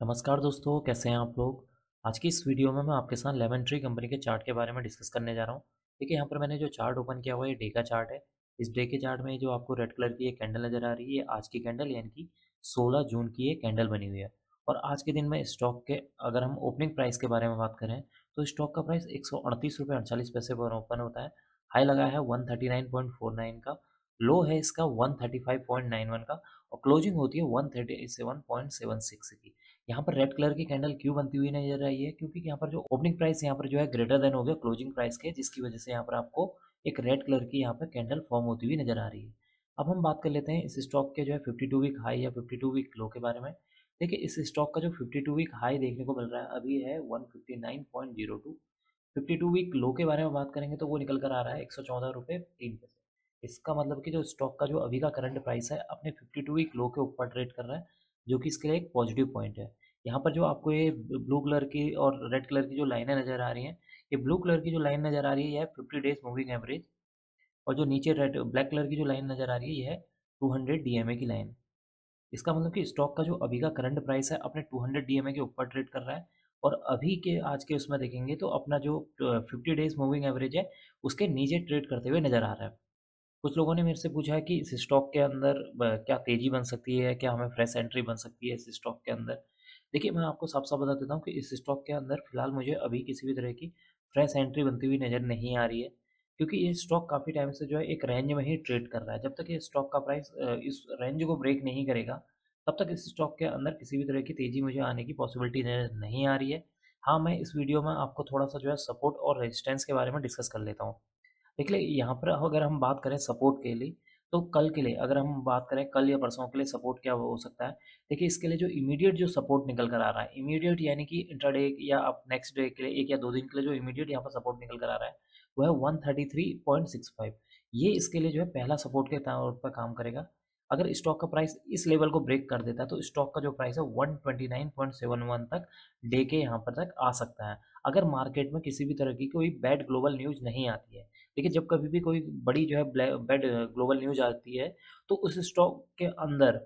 नमस्कार दोस्तों, कैसे हैं आप लोग। आज की इस वीडियो में मैं आपके साथ लेमन ट्री कंपनी के चार्ट के बारे में डिस्कस करने जा रहा हूँ। देखिए, यहाँ पर मैंने जो चार्ट ओपन किया हुआ है ये डे का चार्ट है। इस डे के चार्ट में जो आपको रेड कलर की ये कैंडल नज़र आ रही है, आज की कैंडल यानी कि 16 जून की ये कैंडल बनी हुई है। और आज के दिन में स्टॉक के अगर हम ओपनिंग प्राइस के बारे में बात करें तो स्टॉक का प्राइस 138 रुपये 48 पैसे पर ओपन होता है। हाई लगा है 139.49 का, लो है इसका 135.91 का, और क्लोजिंग होती है 137.76 की। यहाँ पर रेड कलर की कैंडल क्यों बनती हुई नजर आई है, क्योंकि यहाँ पर जो ओपनिंग प्राइस यहाँ पर जो है ग्रेटर देन हो गया क्लोजिंग प्राइस के, जिसकी वजह से यहाँ पर आपको एक रेड कलर की यहाँ पर कैंडल फॉर्म होती हुई नजर आ रही है। अब हम बात कर लेते हैं इस स्टॉक के जो है 52 वीक हाई या 52 वीक लो के बारे में। देखिए, इस स्टॉक का जो 52 वीक हाई देखने को मिल रहा है अभी है 159.02। 52 वीक लो के बारे में बात करेंगे तो वो निकल कर आ रहा है 114 रुपये 3 पैसे। इसका मतलब कि जो स्टॉक का जो अभी का करंट प्राइस है अपने 52 वीक लो के ऊपर ट्रेड कर रहा है, जो कि इसके लिए एक पॉजिटिव पॉइंट है। यहाँ पर जो आपको ये ब्लू कलर की और रेड कलर की जो लाइनें नज़र आ रही हैं, ये ब्लू कलर की जो लाइन नज़र आ रही है, ये है 50 डेज़ मूविंग एवरेज। और जो नीचे रेड ब्लैक कलर की जो लाइन नज़र आ रही है, ये है 200 डीएमए की लाइन। इसका मतलब कि स्टॉक का जो अभी का करंट प्राइस है अपने 200 डीएमए के ऊपर ट्रेड कर रहा है। और अभी के आज के उसमें देखेंगे तो अपना जो 50 डेज़ मूविंग एवरेज है, उसके नीचे ट्रेड करते हुए नज़र आ रहा है। कुछ लोगों ने मेरे से पूछा है कि इस स्टॉक के अंदर क्या तेज़ी बन सकती है? क्या हमें फ्रेश एंट्री बन सकती है इस स्टॉक के अंदर? देखिए, मैं आपको साफ-साफ बता देता हूँ कि इस स्टॉक के अंदर फ़िलहाल मुझे अभी किसी भी तरह की फ्रेश एंट्री बनती हुई नज़र नहीं आ रही है, क्योंकि ये स्टॉक काफ़ी टाइम से जो है एक रेंज में ही ट्रेड कर रहा है। जब तक ये स्टॉक का प्राइस इस रेंज को ब्रेक नहीं करेगा, तब तक इस स्टॉक के अंदर किसी भी तरह की तेज़ी मुझे आने की पॉसिबिलिटी नज़र नहीं आ रही है। हाँ, मैं इस वीडियो में आपको थोड़ा-सा जो है सपोर्ट और रेजिस्टेंस के बारे में डिस्कस कर लेता हूँ। देखिए, यहाँ पर अगर हम बात करें सपोर्ट के लिए, तो कल के लिए अगर हम बात करें कल या परसों के लिए सपोर्ट क्या हो सकता है? देखिए, इसके लिए जो इमीडिएट जो सपोर्ट निकल कर आ रहा है, इमीडिएट यानी कि इंट्राडे या आप नेक्स्ट डे के लिए 1 या 2 दिन के लिए जो इमीडिएट यहाँ पर सपोर्ट निकल कर आ रहा है, वो है 133.65। ये इसके लिए जो है पहला सपोर्ट के तौर पर काम करेगा। अगर स्टॉक का प्राइस इस लेवल को ब्रेक कर देता है, तो स्टॉक का जो प्राइस है 129.71 तक डे के यहाँ पर तक आ सकता है, अगर मार्केट में किसी भी तरह की कोई बैड ग्लोबल न्यूज़ नहीं आती है। देखिए, जब कभी भी कोई बड़ी जो है बैड ग्लोबल न्यूज़ आती है, तो उस स्टॉक के अंदर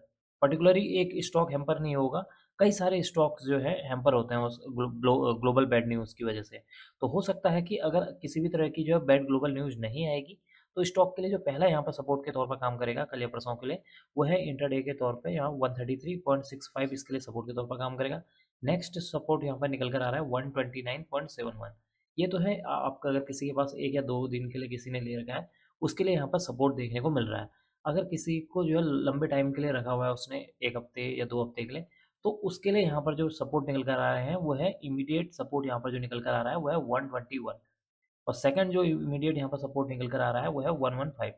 पर्टिकुलरली एक स्टॉक हैम्पर नहीं होगा, कई सारे स्टॉक्स जो है हैम्पर होते हैं उस ग्लोबल बैड न्यूज़ की वजह से। तो हो सकता है कि अगर किसी भी तरह की जो है बैड ग्लोबल न्यूज़ नहीं आएगी, तो स्टॉक के लिए जो पहला यहाँ पर सपोर्ट के तौर पर काम करेगा कल या परसों के लिए, वो है इंट्राडे के तौर पे यहाँ 133.65 इसके लिए सपोर्ट के तौर पर काम करेगा। नेक्स्ट सपोर्ट यहाँ पर निकल कर आ रहा है 129.71। ये तो है आपका अगर किसी के पास 1 या 2 दिन के लिए किसी ने ले रखा है, उसके लिए यहाँ पर सपोर्ट देखने को मिल रहा है। अगर किसी को जो है लंबे टाइम के लिए रखा हुआ है उसने 1 हफ्ते या 2 हफ्ते के लिए, तो उसके लिए यहाँ पर जो सपोर्ट निकल कर आ रहे हैं, वो है इमीडिएट सपोर्ट यहाँ पर जो निकल कर आ रहा है, वो है 121। और सेकंड जो इमीडिएट यहाँ पर सपोर्ट निकल कर आ रहा है, वो है 115।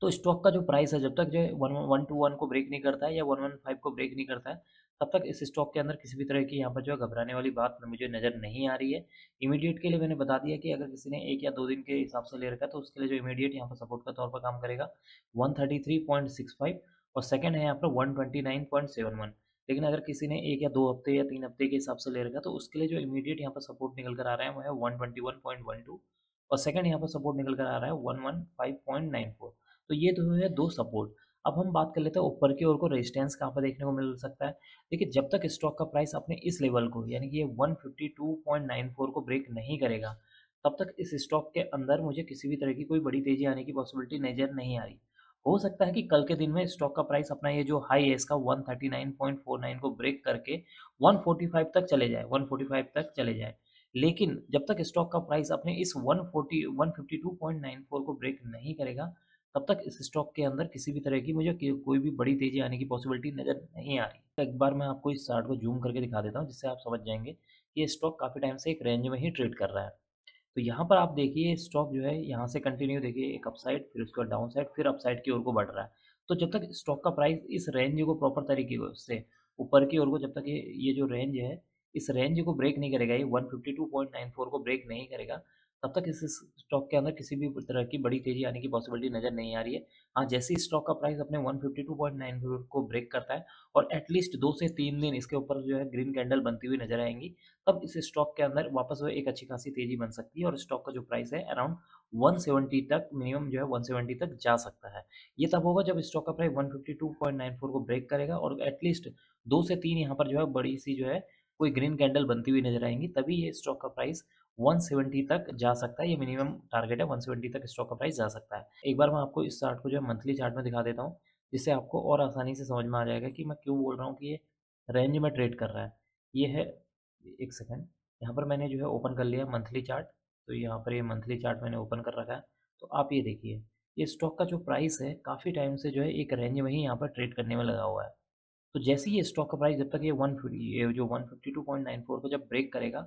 तो स्टॉक का जो प्राइस है जब तक जो है 121 को ब्रेक नहीं करता है या 115 को ब्रेक नहीं करता है, तब तक इस स्टॉक के अंदर किसी भी तरह की यहाँ पर जो है घबराने वाली बात मुझे नज़र नहीं आ रही है। इमीडिएट के लिए मैंने बता दिया कि अगर किसी ने 1 या 2 दिन के हिसाब से ले रखा है, तो उसके लिए जो इमीडिएट यहाँ पर सपोर्ट का तौर पर काम करेगा 133.65, और सेकंड है यहाँ पर 129.71। लेकिन अगर किसी ने 1 या 2 हफ्ते या 3 हफ्ते के हिसाब से ले रखा है, तो उसके लिए जो इमीडिएट यहाँ पर सपोर्ट निकल कर आ रहा है, वो है 121.12, और सेकंड यहाँ पर सपोर्ट निकल कर आ रहा है 115.94। तो ये तो है 2 सपोर्ट। अब हम बात कर लेते हैं ऊपर की ओर को रेजिस्टेंस कहाँ पे देखने को मिल सकता है। देखिए, जब तक स्टॉक का प्राइस अपने इस लेवल को यानी कि ये 152.94 को ब्रेक नहीं करेगा, तब तक इस स्टॉक के अंदर मुझे किसी भी तरह की कोई बड़ी तेज़ी आने की पॉसिबिलिटी नज़र नहीं आ रही। हो सकता है कि कल के दिन में स्टॉक का प्राइस अपना ये जो हाई है इसका 139.49 को ब्रेक करके 145 तक चले जाए, 145 तक चले जाए। लेकिन जब तक स्टॉक का प्राइस अपने इस 152.94 को ब्रेक नहीं करेगा, तब तक इस स्टॉक के अंदर किसी भी तरह की मुझे कोई भी बड़ी तेज़ी आने की पॉसिबिलिटी नज़र नहीं आ रही। एक बार मैं आपको इस चार्ट को ज़ूम करके दिखा देता हूँ, जिससे आप समझ जाएँगे कि ये स्टॉक काफ़ी टाइम से एक रेंज में ही ट्रेड कर रहा है। तो यहाँ पर आप देखिए स्टॉक जो है यहाँ से कंटिन्यू देखिए एक अपसाइड, फिर उसके बाद डाउन साइड, फिर अपसाइड की ओर को बढ़ रहा है। तो जब तक स्टॉक का प्राइस इस रेंज को प्रॉपर तरीके से ऊपर की ओर को जब तक ये जो रेंज है, इस रेंज को ब्रेक नहीं करेगा, ये 152.94 को ब्रेक नहीं करेगा, तब तक इस स्टॉक के अंदर किसी भी तरह की बड़ी तेज़ी आने की पॉसिबिलिटी नज़र नहीं आ रही है। हाँ, जैसे ही स्टॉक का प्राइस अपने 152.94 को ब्रेक करता है और एटलीस्ट 2 से 3 दिन इसके ऊपर जो है ग्रीन कैंडल बनती हुई नज़र आएँगी, तब इस स्टॉक के अंदर वापस वो एक अच्छी खासी तेज़ी बन सकती है और स्टॉक का जो प्राइस है अराउंड 170 तक, मिनिमम जो है 170 तक जा सकता है। ये तब होगा जब स्टॉक का प्राइस 152.94 को ब्रेक करेगा और एटलीस्ट 2 से 3 यहाँ पर जो है बड़ी-सी जो है कोई ग्रीन कैंडल बनती हुई नज़र आएँगी, तभी ये स्टॉक का प्राइस 170 तक जा सकता है। ये मिनिमम टारगेट है, 170 तक स्टॉक का प्राइस जा सकता है। एक बार मैं आपको इस चार्ट को जो है मंथली चार्ट में दिखा देता हूँ, जिससे आपको और आसानी से समझ में आ जाएगा कि मैं क्यों बोल रहा हूँ कि ये रेंज में ट्रेड कर रहा है। ये है, एक सेकंड, यहाँ पर मैंने जो है ओपन कर लिया मंथली चार्ट। तो यहाँ पर ये मंथली चार्ट मैंने ओपन कर रखा है। तो आप ये देखिए, ये स्टॉक का जो प्राइस है काफ़ी टाइम से जो है एक रेंज में ही यहाँ पर ट्रेड करने में लगा हुआ है। तो जैसे ही ये स्टॉक का प्राइस, जब तक ये जो 152.94 को जब ब्रेक करेगा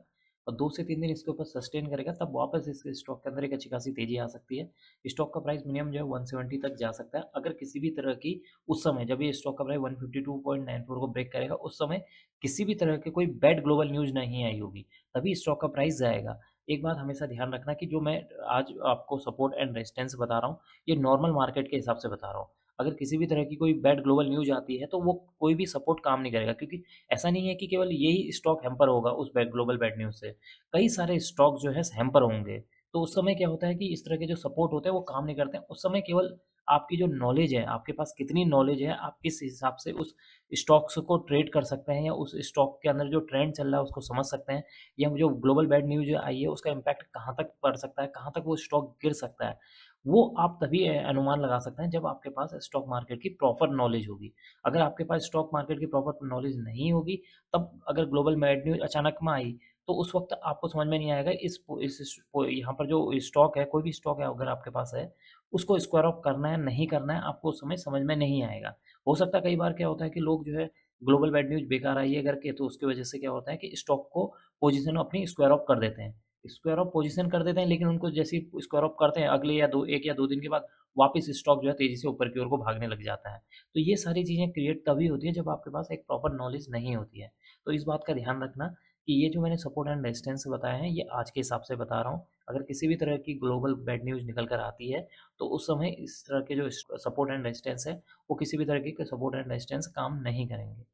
और 2 से 3 दिन इसके ऊपर सस्टेन करेगा, तब वापस इस स्टॉक के अंदर एक अच्छी खासी तेज़ी आ सकती है। स्टॉक का प्राइस मिनिमम जो है 170 तक जा सकता है। अगर किसी भी तरह की उस समय जब ये स्टॉक का प्राइस 152.94 को ब्रेक करेगा, उस समय किसी भी तरह की कोई बैड ग्लोबल न्यूज़ नहीं आई होगी, तभी स्टॉक का प्राइस जाएगा। एक बात हमेशा ध्यान रखना कि जो मैं आज आपको सपोर्ट एंड रेजिस्टेंस बता रहा हूँ, ये नॉर्मल मार्केट के हिसाब से बता रहा हूँ। अगर किसी भी तरह की कोई बैड ग्लोबल न्यूज़ आती है, तो वो कोई भी सपोर्ट काम नहीं करेगा, क्योंकि ऐसा नहीं है कि केवल यही स्टॉक हैम्पर होगा उस बैड ग्लोबल बैड न्यूज़ से। कई सारे स्टॉक जो है हैम्पर होंगे। तो उस समय क्या होता है कि इस तरह के जो सपोर्ट होते हैं वो काम नहीं करते हैं। उस समय केवल आपकी जो नॉलेज है, आपके पास कितनी नॉलेज है, आप किस हिसाब से उस स्टॉक्स को ट्रेड कर सकते हैं या उस स्टॉक के अंदर जो ट्रेंड चल रहा है उसको समझ सकते हैं, या जो ग्लोबल बैड न्यूज़ आई है उसका इम्पैक्ट कहाँ तक पड़ सकता है, कहाँ तक वो स्टॉक गिर सकता है। वो आप तभी अनुमान लगा सकते हैं जब आपके पास स्टॉक मार्केट की प्रॉपर नॉलेज होगी। अगर आपके पास स्टॉक मार्केट की प्रॉपर नॉलेज नहीं होगी, तब अगर ग्लोबल बैड न्यूज़ अचानक में आई, तो उस वक़्त आपको समझ में नहीं आएगा यहाँ पर जो स्टॉक है, कोई भी स्टॉक है अगर आपके पास है, उसको स्क्वायर ऑफ करना है, नहीं करना है, आपको उस समय समझ में नहीं आएगा। हो सकता है कई बार क्या होता है कि लोग जो है ग्लोबल बैड न्यूज़ बेकार आई है करके, तो उसकी वजह से क्या होता है कि स्टॉक को पोज़ीशन अपनी स्क्वायर ऑफ कर देते हैं। स्क्वायर ऑफ पोज़ीशन कर देते हैं, लेकिन उनको जैसे ही स्क्वायर ऑफ करते हैं, अगले या 2 1 या 2 दिन के बाद वापस स्टॉक जो है तेज़ी से ऊपर की ओर को भागने लग जाता है। तो ये सारी चीज़ें क्रिएट तभी होती है जब आपके पास एक प्रॉपर नॉलेज नहीं होती है। तो इस बात का ध्यान रखना कि ये जो मैंने सपोर्ट एंड रेजिस्टेंस बताए हैं, ये आज के हिसाब से बता रहा हूँ। अगर किसी भी तरह की ग्लोबल बैड न्यूज़ निकल कर आती है, तो उस समय इस तरह के जो सपोर्ट एंड रेजिस्टेंस है, वो किसी भी तरह के सपोर्ट एंड रेजिस्टेंस काम नहीं करेंगे।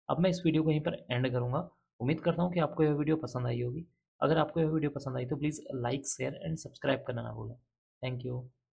अब मैं इस वीडियो को यहीं पर एंड करूँगा। उम्मीद करता हूँ कि आपको यह वीडियो पसंद आई होगी। अगर आपको यह वीडियो पसंद आई तो please like, share and subscribe करना ना भूलें। Thank you.